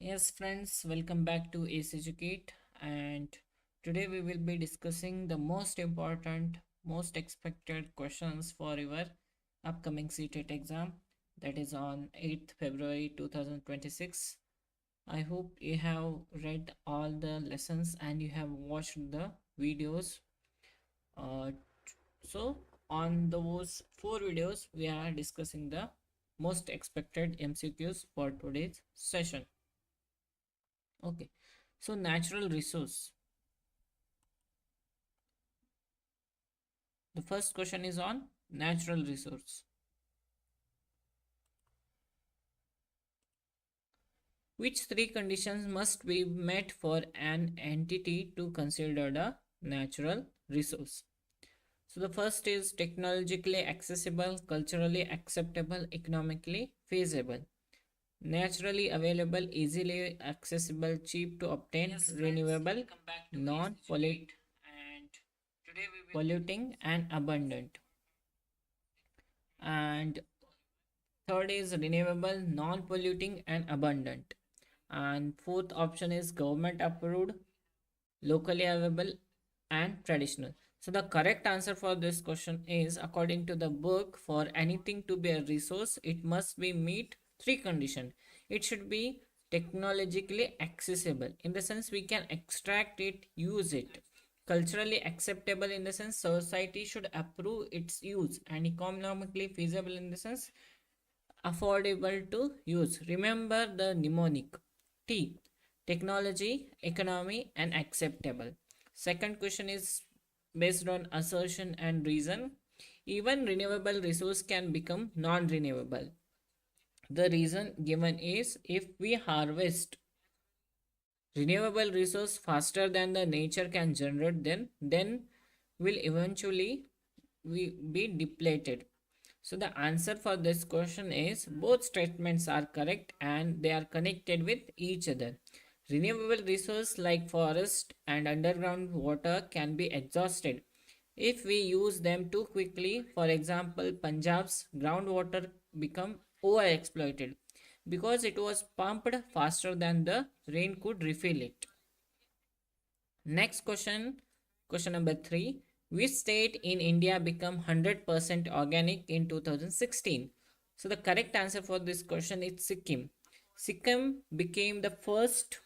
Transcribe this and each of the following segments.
Yes, friends, welcome back to Ace-Educate, and today we will be discussing the most important, most expected questions for your upcoming CTET exam that is on 8th February 2026. I hope you have read all the lessons and you have watched the videos. Uh, so, on those four videos, we are discussing the most expected MCQs for today's session. Okay, so natural resource. The first question is on natural resource. Which three conditions must be met for an entity to considered a natural resource? So the first is technologically accessible, culturally acceptable, economically feasible. Naturally available, easily accessible, cheap to obtain, yes, renewable, non-polluting and abundant. And third is renewable, non-polluting and abundant. And fourth option is government approved, locally available and traditional. So the correct answer for this question is, according to the book, for anything to be a resource, it must be meet three conditions. It should be technologically accessible, in the sense we can extract it, use it. Culturally acceptable, in the sense society should approve its use. And economically feasible, in the sense affordable to use. Remember the mnemonic T: technology, economy, and acceptable. Second question is based on assertion and reason. Even renewable resource can become non-renewable. The reason given is, if we harvest renewable resource faster than the nature can generate, then will eventually be depleted. So the answer for this question is, both statements are correct and they are connected with each other. Renewable resources like forest and underground water can be exhausted if we use them too quickly. For example, Punjab's groundwater become overexploited because it was pumped faster than the rain could refill it. Next question, question number 3. Which state in India became 100% organic in 2016? So the correct answer for this question is Sikkim. Sikkim became the first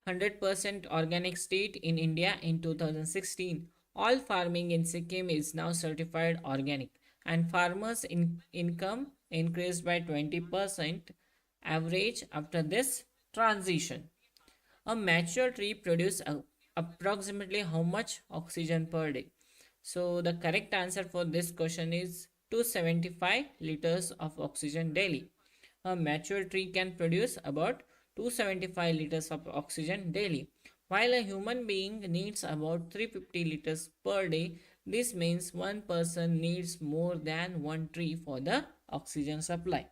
100% organic state in India in 2016. All farming in Sikkim is now certified organic, and farmers' income increased by 20% average after this transition. A mature tree produces approximately how much oxygen per day? So the correct answer for this question is 275 liters of oxygen daily. A mature tree can produce about 275 liters of oxygen daily, while a human being needs about 350 liters per day. This means one person needs more than one tree for the oxygen supply.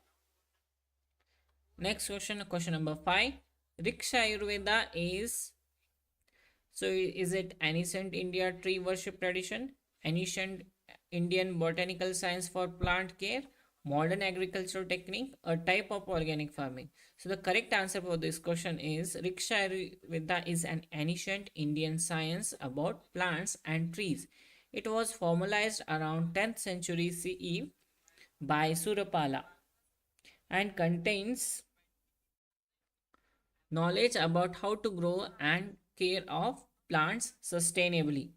Next question, question number 5. Riksha Ayurveda is it ancient India tree worship tradition, ancient Indian botanical science for plant care, modern agricultural technique, a type of organic farming? So the correct answer for this question is, Riksha Ayurveda is an ancient Indian science about plants and trees. It was formalized around 10th century CE by Surapala and contains knowledge about how to grow and care of plants sustainably.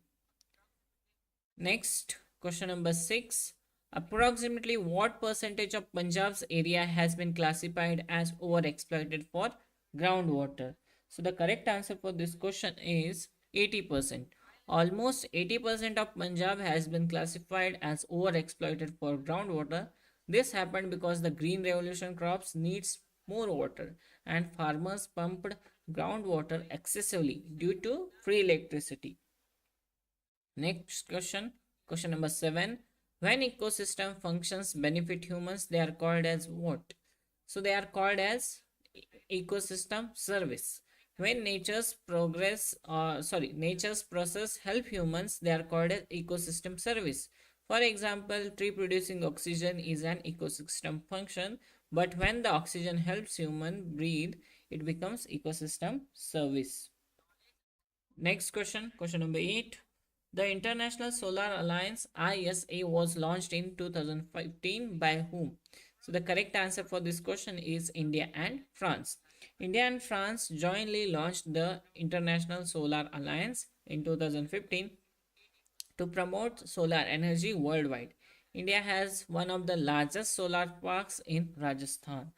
Next, question number 6. Approximately what percentage of Punjab's area has been classified as overexploited for groundwater? So the correct answer for this question is 80%. Almost 80% of Punjab has been classified as overexploited for groundwater. This happened because the green revolution crops needs more water, and farmers pumped groundwater excessively due to free electricity. Next question, question number 7. When ecosystem functions benefit humans, they are called as what? So they are called as ecosystem service. When nature's process help humans, they are called as ecosystem service. For example, tree producing oxygen is an ecosystem function, but when the oxygen helps human breathe, it becomes ecosystem service. Next question, question number 8. The International Solar Alliance ISA was launched in 2015 by whom? So the correct answer for this question is India and France. India and France jointly launched the International Solar Alliance in 2015 to promote solar energy worldwide. India has one of the largest solar parks in Rajasthan.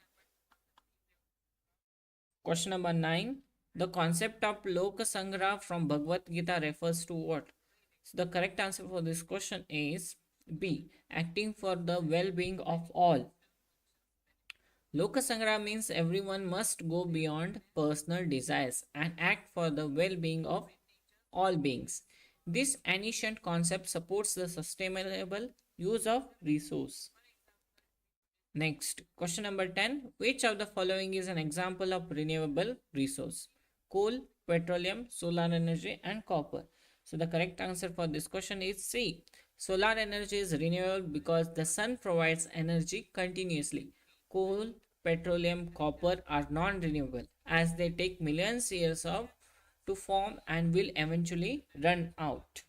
Question number 9. The concept of Loka Sangra from Bhagavad Gita refers to what? So the correct answer for this question is B. Acting for the well-being of all. Loka Sangra means everyone must go beyond personal desires and act for the well-being of all beings. This ancient concept supports the sustainable use of resource. Next, question number 10. Which of the following is an example of renewable resource? Coal, petroleum, solar energy, and copper. So the correct answer for this question is C. Solar energy is renewable because the sun provides energy continuously. Coal, petroleum, copper are non-renewable as they take millions years of to form and will eventually run out.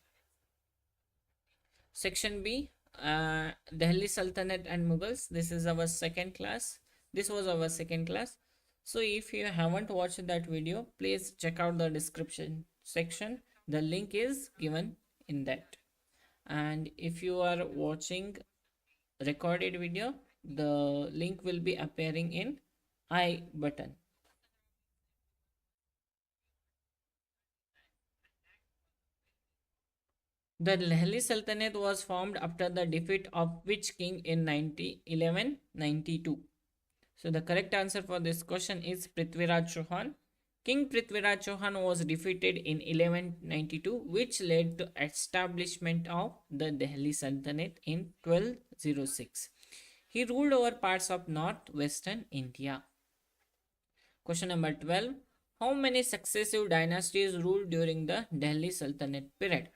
Section B, Delhi Sultanate and Mughals. This is our second class. This was our second class. So if you haven't watched that video, please check out the description section. The link is given in that. And if you are watching recorded video, the link will be appearing in I button. The Delhi Sultanate was formed after the defeat of which king in 1192? So the correct answer for this question is Prithviraj Chauhan. King Prithviraj Chauhan was defeated in 1192, which led to establishment of the Delhi Sultanate in 1206. He ruled over parts of northwestern India. Question number 12. How many successive dynasties ruled during the Delhi Sultanate period?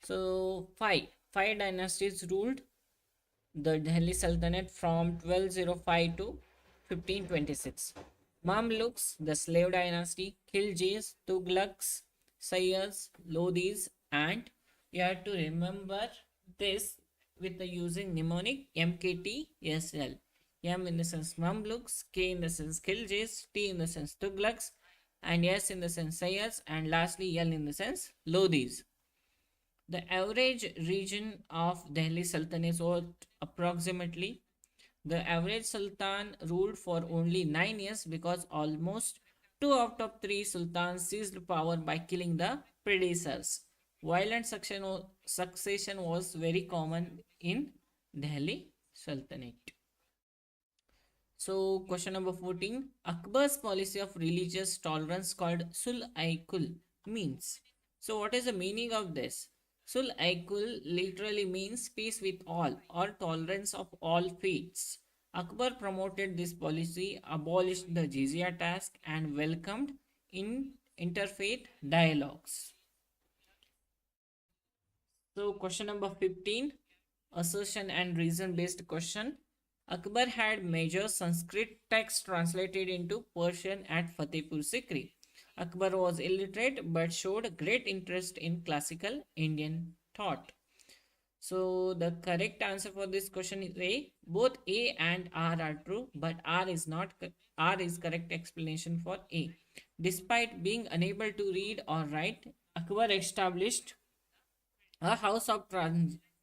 So five dynasties ruled the Delhi Sultanate from 1205 to 1526. Mamluks, the slave dynasty, Khiljis, Tughlaqs, Sayyars, Lodhis, and you have to remember this with the using mnemonic MKTSL. M in the sense Mamluks, K in the sense Khiljis, T in the sense Tughlaqs, and S in the sense Sayyars, and lastly L in the sense Lodhis. The average region of Delhi Sultanate was approximately. The average Sultan ruled for only 9 years because almost 2 out of 3 sultans seized power by killing the predecessors. Violent succession was very common in Delhi Sultanate. So, question number 14. Akbar's policy of religious tolerance called Sul-i-Kul means. So, what is the meaning of this? Sul-i-Kul literally means peace with all or tolerance of all faiths. Akbar promoted this policy, abolished the jizya tax, and welcomed interfaith dialogues. So, question number 15. Assertion and reason based question. Akbar had major Sanskrit texts translated into Persian at Fatehpur Sikri. Akbar was illiterate but showed great interest in classical Indian thought. So the correct answer for this question is A. Both A and R are true, but R is not. R is correct explanation for A. Despite being unable to read or write, Akbar established a house of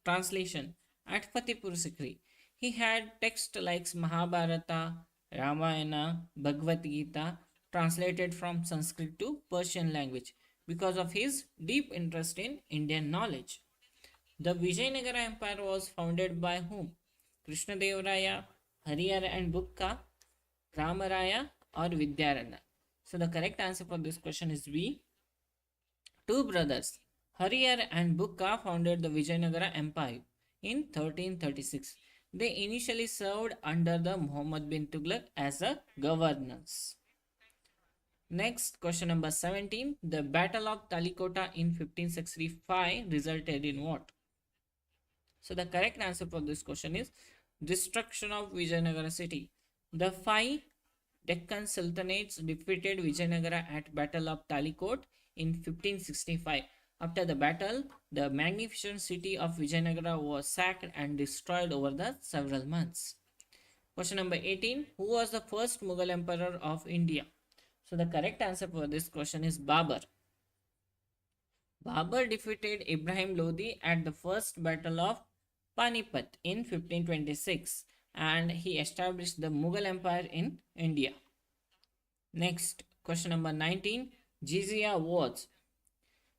translation at Fatehpur Sikri. He had texts like Mahabharata, Ramayana, Bhagavad Gita translated from Sanskrit to Persian language because of his deep interest in Indian knowledge. The Vijayanagara Empire was founded by whom? Krishnadevaraya, Harihara and Bukka, Ramaraya or Vidyaranya. So the correct answer for this question is B. Two brothers, Harihara and Bukka, founded the Vijayanagara Empire in 1336. They initially served under the Muhammad bin Tughlaq as a governors. Next, question number 17. The Battle of Talikota in 1565 resulted in what? So the correct answer for this question is destruction of Vijayanagara city. The five Deccan Sultanates defeated Vijayanagara at Battle of Talikot in 1565. After the battle, the magnificent city of Vijayanagara was sacked and destroyed over the several months. Question number 18. Who was the first Mughal emperor of India? So the correct answer for this question is Babur. Babur defeated Ibrahim Lodi at the first battle of Panipat in 1526 and he established the Mughal Empire in India. Next, question number 19. Jizya was.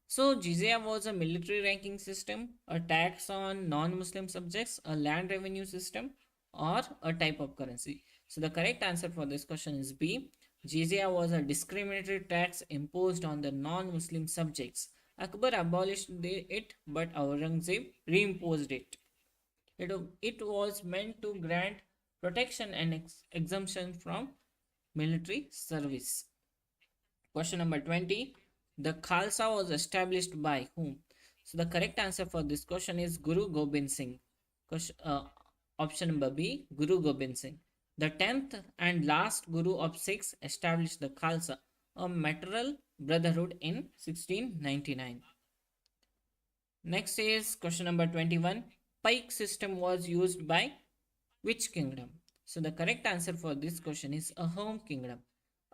So, jizya was a military ranking system, a tax on non-Muslim subjects, a land revenue system, or a type of currency. So, the correct answer for this question is B. Jizya was a discriminatory tax imposed on the non-Muslim subjects. Akbar abolished it, but Aurangzeb reimposed it. It was meant to grant protection and exemption from military service. Question number 20. The Khalsa was established by whom? So the correct answer for this question is Guru Gobind Singh. Option number B, Guru Gobind Singh. The 10th and last Guru of Sikhs established the Khalsa, a material brotherhood in 1699. Next is question number 21. Pike system was used by which kingdom? So the correct answer for this question is Ahom kingdom.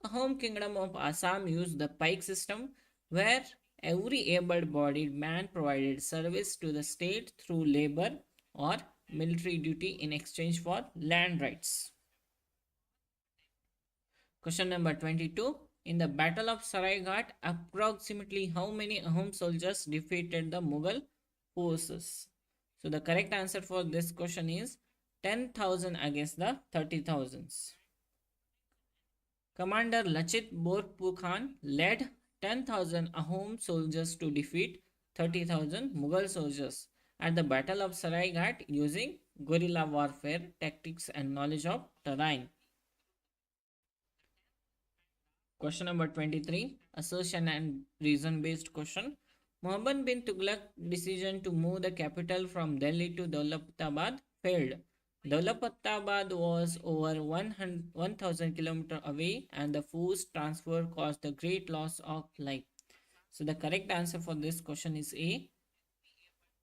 Ahom kingdom of Assam used the pike system where every able-bodied man provided service to the state through labor or military duty in exchange for land rights. Question number 22. In the Battle of Saraighat, approximately how many Ahom soldiers defeated the Mughal forces? So the correct answer for this question is 10,000 against the 30,000. Commander Lachit Borpukhan led 10,000 Ahom soldiers to defeat 30,000 Mughal soldiers at the Battle of Saraighat using guerrilla warfare tactics and knowledge of terrain. Question number 23. Assertion and reason based question. Muhammad bin Tughlaq's decision to move the capital from Delhi to Daulatabad failed. Daulatabad was over 1,000 km away and the forced transfer caused a great loss of life. So the correct answer for this question is A.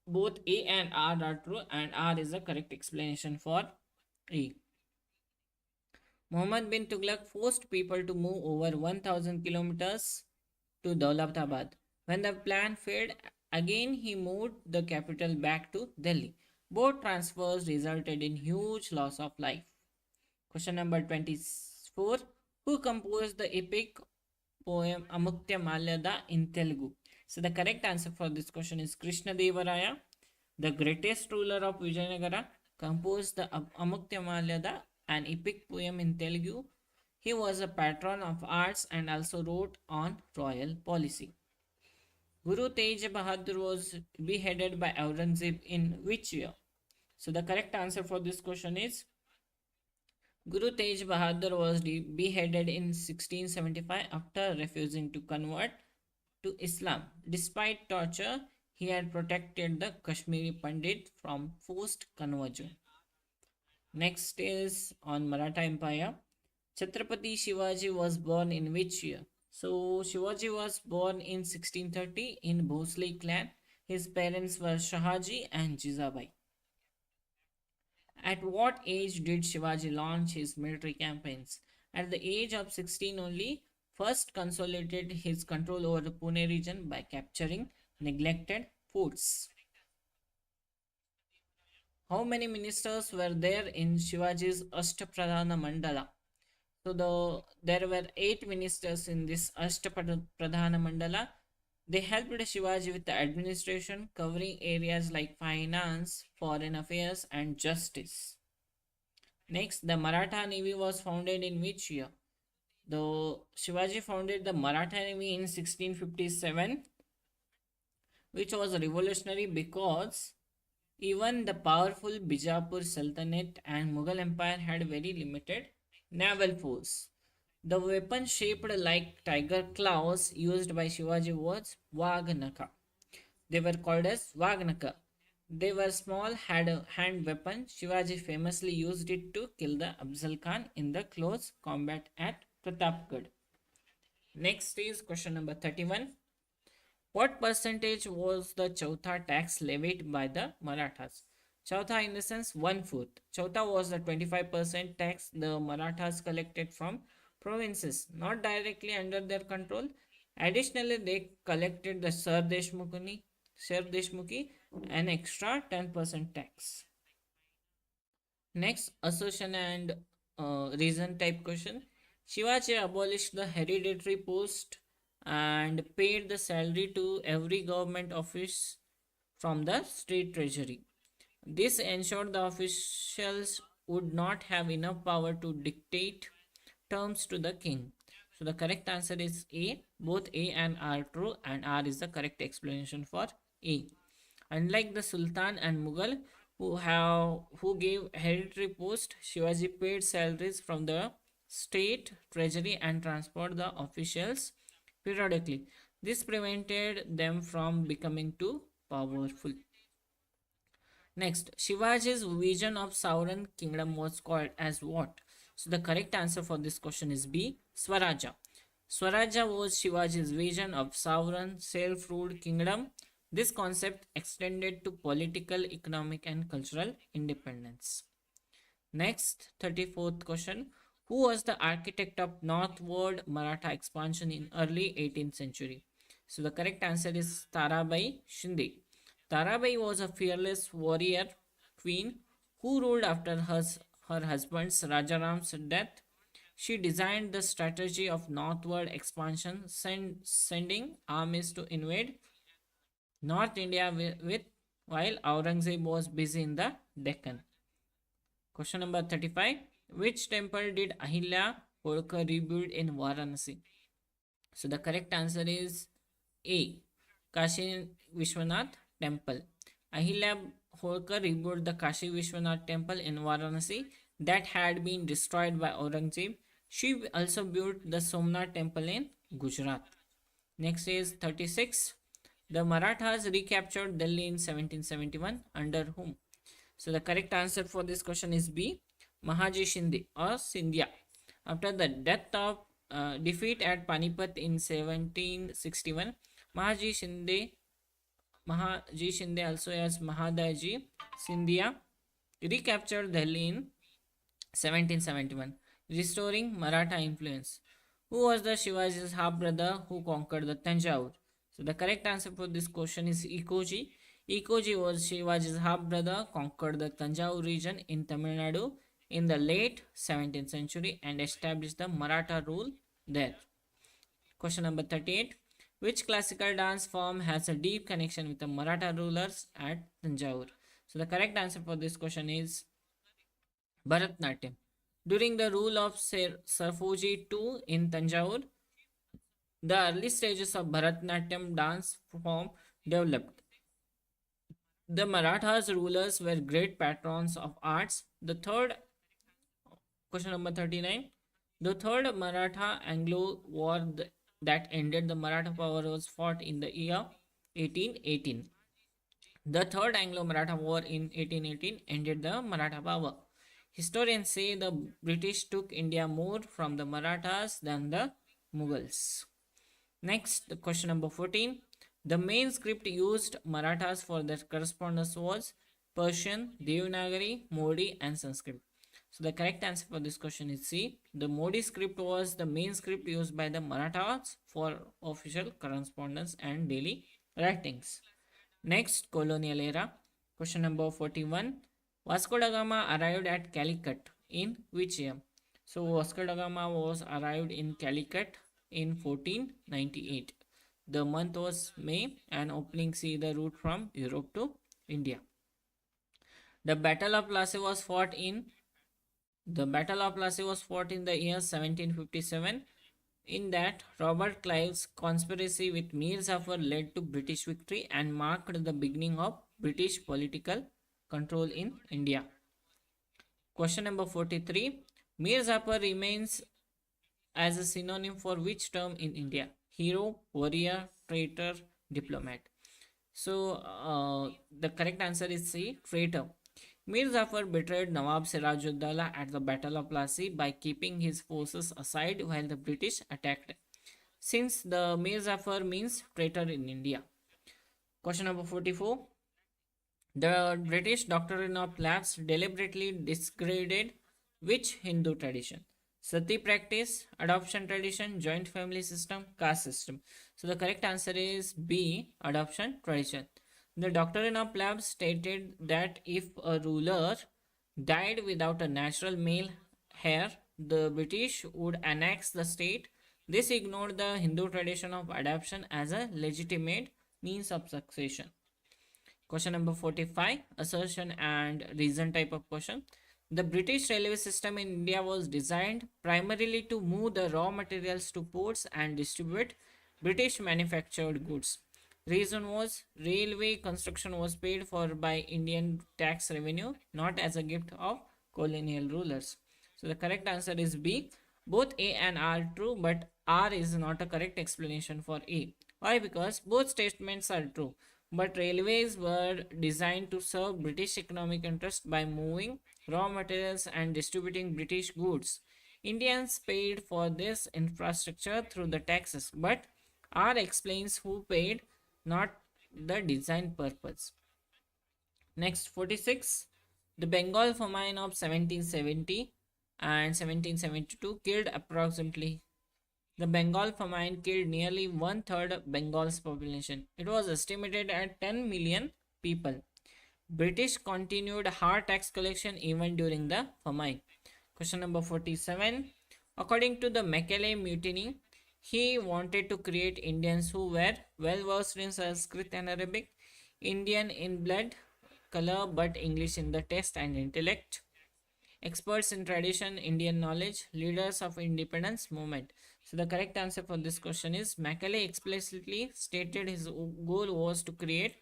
Both A and R are true and R is the correct explanation for A. Muhammad bin Tughlaq forced people to move over 1,000 kilometers to Daulatabad. When the plan failed, again he moved the capital back to Delhi. Both transfers resulted in huge loss of life. Question number 24. Who composed the epic poem Amuktya Malyada in Telugu? So the correct answer for this question is Krishna Deva Raya, the greatest ruler of Vijayanagara, composed the Amuktya Malyada, an epic poem in Telugu. He was a patron of arts and also wrote on royal policy. Guru Tej Bahadur was beheaded by Aurangzeb in which year? So the correct answer for this question is Guru Tej Bahadur was beheaded in 1675 after refusing to convert to Islam. Despite torture, he had protected the Kashmiri Pandit from forced conversion. Next is on Maratha Empire. Chhatrapati Shivaji was born in which year? So Shivaji was born in 1630 in Bhosle clan. His parents were Shahaji and Jizabai. At what age did Shivaji launch his military campaigns? At the age of 16 only, first consolidated his control over the Pune region by capturing neglected forts. How many ministers were there in Shivaji's Ashtapradhana Mandala? So there were 8 ministers in this Ashtapradhana Mandala. They helped Shivaji with the administration, covering areas like finance, foreign affairs, and justice. Next, the Maratha Navy was founded in which year? Though Shivaji founded the Maratha Navy in 1657, which was revolutionary because even the powerful Bijapur Sultanate and Mughal Empire had very limited naval force. The weapon shaped like tiger claws used by Shivaji was Vagnaka. They were called as Vagnaka. They were small, had a hand weapon. Shivaji famously used it to kill the Afzal Khan in the close combat at Pratapgarh. Next is question number 31. What percentage was the Chautha tax levied by the Marathas? Chautha in the sense one fourth. Chautha was the 25% tax the Marathas collected from provinces, not directly under their control. Additionally, they collected the Sar Deshmukhi, an extra 10% tax. Next, assertion and reason type question. Shivaji abolished the hereditary post and paid the salary to every government office from the state treasury. This ensured the officials would not have enough power to dictate terms to the king. So the correct answer is A. Both A and R are true, and R is the correct explanation for A. Unlike the Sultan and Mughal, who gave hereditary post, Shivaji paid salaries from the state treasury and transported the officials periodically. This prevented them from becoming too powerful. Next, Shivaji's vision of sovereign kingdom was called as what? So the correct answer for this question is B. Swaraja. Swaraja was Shivaji's vision of sovereign, self-ruled kingdom. This concept extended to political, economic, and cultural independence. Next, 34th question. Who was the architect of northward Maratha expansion in early 18th century? So the correct answer is Tarabai Shinde. Tarabai was a fearless warrior queen who ruled after her husband's Rajaram's death. She designed the strategy of northward expansion, sending armies to invade North India while Aurangzeb was busy in the Deccan. Question number 35. Which temple did Ahilya Holkar rebuild in Varanasi? So the correct answer is A. Kashi Vishwanath Temple. Ahilya Holkar rebuilt the Kashi Vishwanath Temple in Varanasi that had been destroyed by Aurangzeb. She also built the Somnath Temple in Gujarat. Next is 36. The Marathas recaptured Delhi in 1771 under whom? So the correct answer for this question is B. Mahaji Shinde or Scindia. After the defeat at Panipat in 1761, Mahaji Shinde also as Mahadaji Scindia recaptured Delhi in 1771, restoring Maratha influence. Who was the Shivaji's half brother who conquered the Tanjore? So the correct answer for this question is Ekoji. Ekoji was Shivaji's half brother, conquered the Tanjore region in Tamil Nadu in the late 17th century and established the Maratha rule there. Question number 38. Which classical dance form has a deep connection with the Maratha rulers at Tanjore? So the correct answer for this question is Bharatnatyam. During the rule of Sarfoji II in Tanjore, the early stages of Bharatnatyam dance form developed. The Marathas rulers were great patrons of arts. Question number 39. The third Maratha Anglo War that ended the Maratha power was fought in the year 1818. The third Anglo-Maratha War in 1818 ended the Maratha power. Historians say the British took India more from the Marathas than the Mughals. Next, question number 14. The main script used Marathas for their correspondence was Persian, Devanagari, Modi and Sanskrit. So the correct answer for this question is C. The Modi script was the main script used by the Marathas for official correspondence and daily writings. Next, colonial era. Question number 41. Vasco da Gama arrived at Calicut in which year? So Vasco da Gama was arrived in Calicut in 1498. The month was May and opening sea the route from Europe to India. The Battle of Plassey was fought in the year 1757. In that, Robert Clive's conspiracy with Mir Zafar led to British victory and marked the beginning of British political control in India. Question number 43. Mir Zafar remains as a synonym for which term in India? Hero, warrior, traitor, diplomat. So the correct answer is C, traitor. Mir Jafar betrayed Nawab Sirajuddaulah at the Battle of Plassey by keeping his forces aside while the British attacked. Since the Mir Jafar means traitor in India. Question number 44. The British doctrine of lapse deliberately discredited which Hindu tradition? Sati practice, adoption tradition, joint family system, caste system. So the correct answer is B, adoption tradition. The doctrine of lapse stated that if a ruler died without a natural male heir, the British would annex the state. This ignored the Hindu tradition of adoption as a legitimate means of succession. Question number 45, assertion and reason type of question. The British railway system in India was designed primarily to move the raw materials to ports and distribute British manufactured goods. Reason was railway construction was paid for by Indian tax revenue, not as a gift of colonial rulers. So the correct answer is B. Both A and R are true, but R is not a correct explanation for A. Why? Because both statements are true. But railways were designed to serve British economic interest by moving raw materials and distributing British goods. Indians paid for this infrastructure through the taxes, but R explains who paid, not the design purpose. Next, 46. The Bengal famine of 1770 and 1772 killed approximately. The Bengal famine killed nearly one third Bengal's population. It was estimated at 10 million people. British continued hard tax collection even during the famine. Question number 47. According to the Macaulay mutiny, he wanted to create Indians who were well versed in Sanskrit and Arabic, Indian in blood, color, but English in the taste and intellect, experts in tradition, Indian knowledge, leaders of independence movement. So the correct answer for this question is Macaulay explicitly stated his goal was to create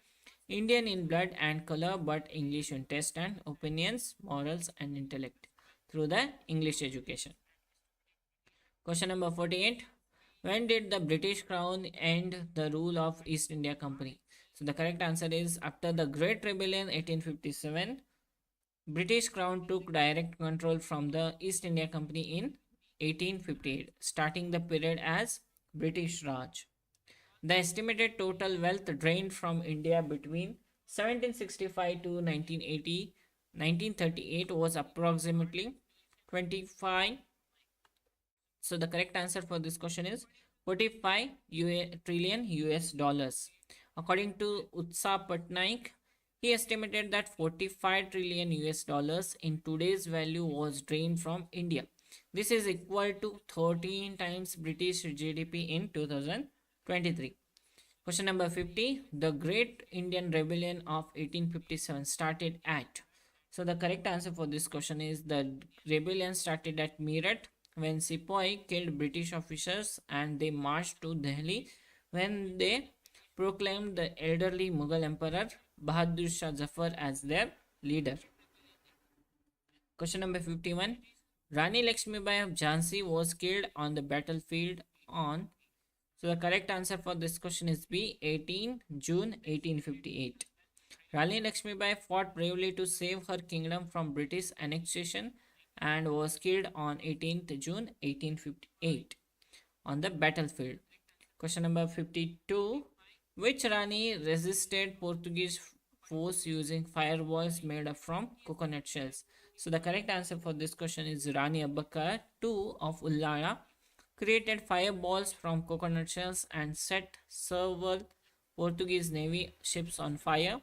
Indian in blood and color, but English in taste and opinions, morals and intellect through the English education. Question number 48. When did the British Crown end the rule of East India Company? So the correct answer is after the Great Rebellion 1857. British Crown took direct control from the East India Company in 1858, starting the period as British Raj. The estimated total wealth drained from India between 1765 to 1938 was approximately 25. So the correct answer for this question is 45 trillion US dollars. According to Utsa Patnaik, he estimated that 45 trillion US dollars in today's value was drained from India. This is equal to 13 times British GDP in 2023. Question number 50. The Great Indian Rebellion of 1857 started at. So the correct answer for this question is the rebellion started at Meerut when Sepoy killed British officers and they marched to Delhi when they proclaimed the elderly Mughal Emperor Bahadur Shah Zafar as their leader. Question number 51. Rani Lakshmibai of Jhansi was killed on the battlefield on. So the correct answer for this question is B, 18 June 1858. Rani Lakshmibai fought bravely to save her kingdom from British annexation and was killed on 18th June 1858 on the battlefield. Question number 52. Which Rani resisted Portuguese force using fireballs made up from coconut shells? So the correct answer for this question is Rani Abbakar II of Ullara created fireballs from coconut shells and set several Portuguese Navy ships on fire.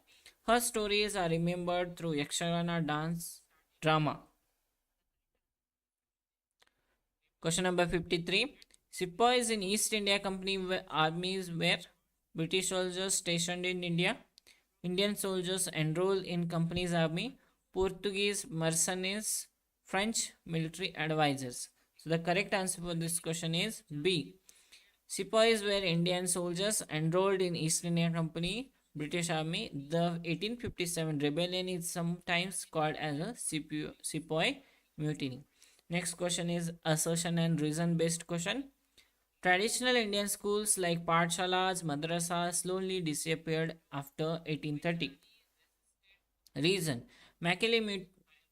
Her stories are remembered through Yakshagana dance drama. Question number 53. Sepoys in East India Company armies were British soldiers stationed in India, Indian soldiers enrolled in company's army, Portuguese mercenaries, French military advisors. So the correct answer for this question is B. Sepoys were Indian soldiers enrolled in East India Company, British Army. The 1857 rebellion is sometimes called as a Sepoy mutiny. Next question is assertion and reason based question. Traditional Indian schools like Pathshalas, madrasas slowly disappeared after 1830. Reason: Macaulay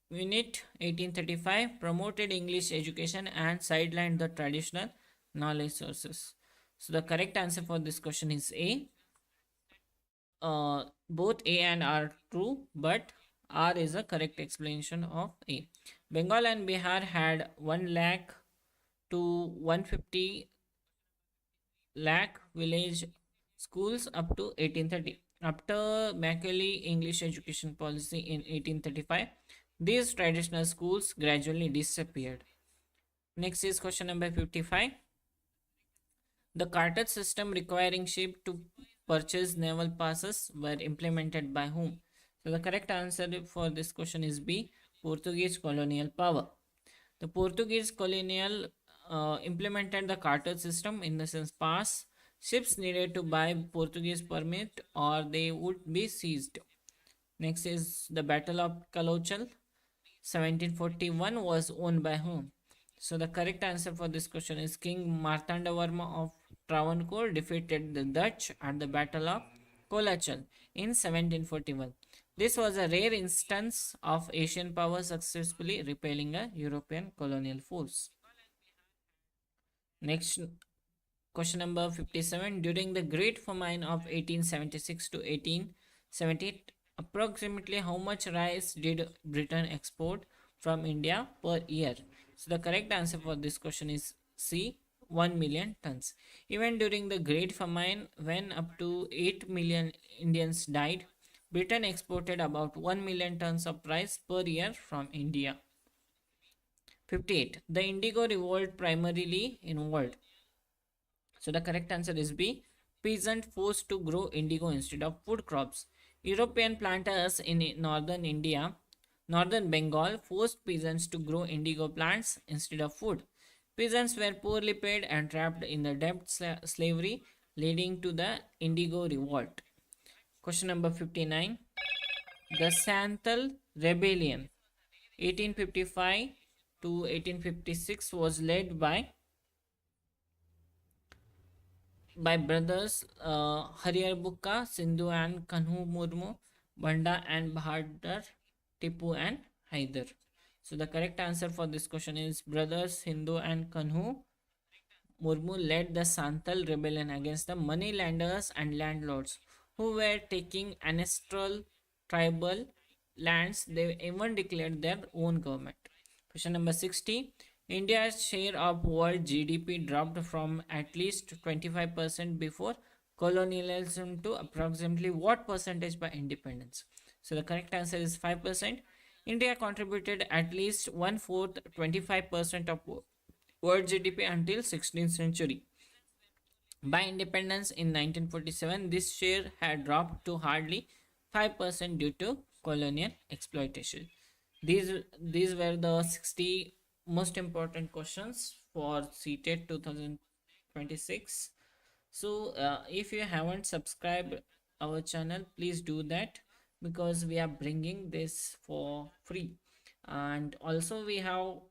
Unit 1835 promoted English education and sidelined the traditional knowledge sources. So the correct answer for this question is A. Both A and R are true, but R is a correct explanation of A. Bengal and Bihar had 1 lakh to 150 lakh village schools up to 1830. After Macaulay English education policy in 1835, these traditional schools gradually disappeared. Next is question number 55. The cartage system requiring ship to purchase naval passes were implemented by whom? So the correct answer for this question is B. Portuguese colonial power. The Portuguese colonial implemented the cartage system in the sense pass. Ships needed to buy Portuguese permit or they would be seized. Next is the Battle of Colonial 1741 was won by whom? So the correct answer for this question is King Martandavarma of Travancore defeated the Dutch at the Battle of Colachal in 1741. This was a rare instance of Asian power successfully repelling a European colonial force. Next, question number 57. During the Great Famine of 1876 to 1878, approximately how much rice did Britain export from India per year? So the correct answer for this question is C. 1 million tons. Even during the Great Famine, when up to 8 million Indians died, Britain exported about 1 million tons of rice per year from India. 58. The Indigo Revolt primarily involved. So the correct answer is B. Peasant forced to grow indigo instead of food crops. European planters in northern India, northern Bengal forced peasants to grow indigo plants instead of food. Peasants were poorly paid and trapped in the debt slavery, leading to the Indigo Revolt. Question number 59. The Santhal Rebellion 1855 to 1856 was led by brothers Hariyar Bukka, Sindhu and Kanhu Murmu, Banda and Bahadur, Tipu and Haider. So the correct answer for this question is brothers Hindu and Kanhu Murmu led the Santhal rebellion against the moneylenders and landlords who were taking ancestral tribal lands. They even declared their own government. Question number 60. India's share of world GDP dropped from at least 25% before colonialism to approximately what percentage by independence? So the correct answer is 5%. India contributed at least 1/4, 25% of world GDP until 16th century. By independence in 1947, this share had dropped to hardly 5% due to colonial exploitation. These were the 60 most important questions for CTET 2026. So if you haven't subscribed our channel, please do that because we are bringing this for free. And also we have